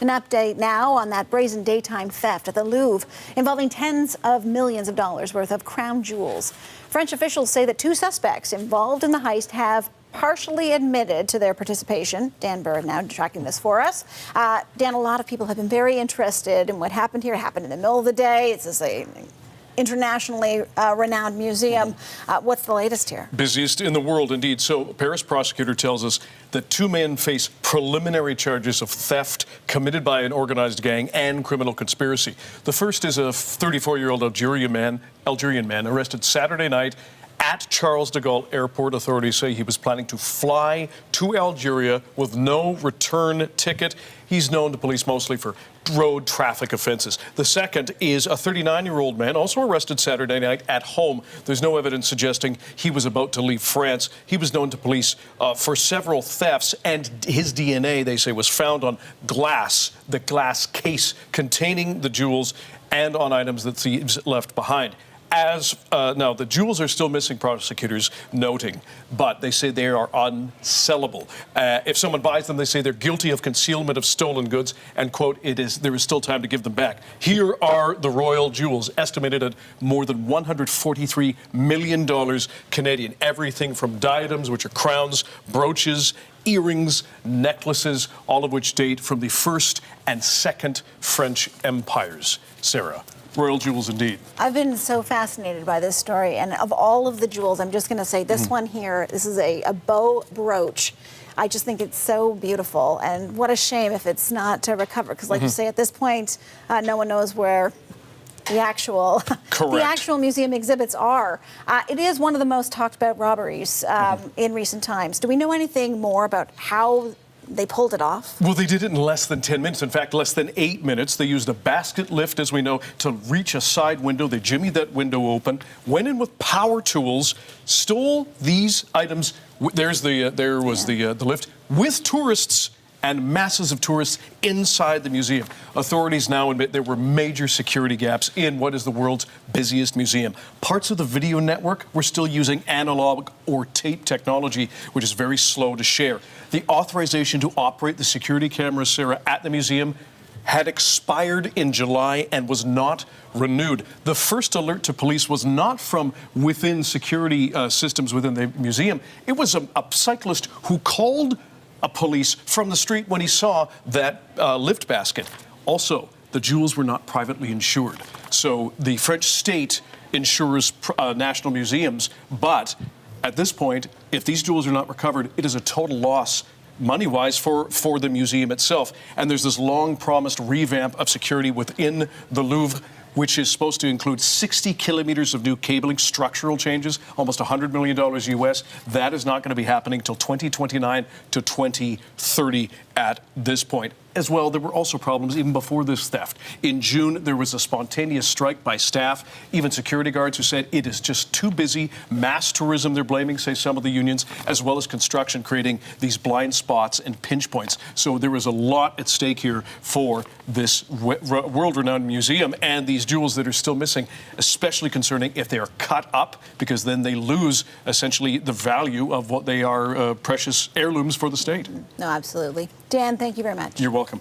An update now on that brazen daytime theft at the Louvre involving tens of millions of dollars worth of crown jewels. French officials say that 2 suspects involved in the heist have partially admitted to their participation. Dan Bird now tracking this for us. Dan, a lot of people have been very interested in what happened here. It happened in the middle of the day. It's a internationally renowned museum. What's the latest here? Busiest in the world, indeed. So, a Paris prosecutor tells us that 2 men face preliminary charges of theft committed by an organized gang and criminal conspiracy. The first is a 34-year-old Algerian man arrested Saturday night at Charles de Gaulle Airport. Authorities say he was planning to fly to Algeria with no return ticket. He's known to police mostly for road traffic offenses. The second is a 39-year-old man, also arrested Saturday night at home. There's no evidence suggesting he was about to leave France. He was known to police for several thefts, and his DNA, they say, was found on glass, the glass case containing the jewels, and on items that thieves left behind. Now, the jewels are still missing, prosecutors noting, but they say they are unsellable. If someone buys them, they say they're guilty of concealment of stolen goods, and, quote, there is still time to give them back. Here are the royal jewels, estimated at more than $143 million Canadian. Everything from diadems, which are crowns, brooches, earrings, necklaces, all of which date from the First and Second French empires. Sarah. Royal jewels indeed. I've been so fascinated by this story, and of all of the jewels, I'm just going to say this one here, this is a bow brooch. I just think it's so beautiful, and what a shame if it's not to recover, because like you say, at this point, no one knows where the actual museum exhibits are. It is one of the most talked about robberies in recent times. Do we know anything more about how they pulled it off? Well, they did it in less than 10 minutes. In fact, less than 8 minutes. They used a basket lift, as we know, to reach a side window. They jimmied that window open, went in with power tools, stole these items. There was the lift with tourists and masses of tourists inside the museum. Authorities now admit there were major security gaps in what is the world's busiest museum. Parts of the video network were still using analog or tape technology, which is very slow to share. The authorization to operate the security cameras, Sarah, at the museum had expired in July and was not renewed. The first alert to police was not from within security systems within the museum. It was a cyclist who called police from the street when he saw that lift basket. Also, the jewels were not privately insured. So the French state insures national museums, but at this point, if these jewels are not recovered, it is a total loss money-wise for the museum itself. And there's this long-promised revamp of security within the Louvre, which is supposed to include 60 kilometers of new cabling, structural changes, almost $100 million US. That is not going to be happening till 2029 to 2030 at this point. As well, there were also problems even before this theft. In June, there was a spontaneous strike by staff, even security guards who said it is just too busy. Mass tourism, they're blaming, say some of the unions, as well as construction, creating these blind spots and pinch points. So there was a lot at stake here for this world-renowned museum, and these jewels that are still missing, especially concerning if they are cut up, because then they lose essentially the value of what they are precious heirlooms for the state. No, absolutely. Dan, thank you very much. You're welcome.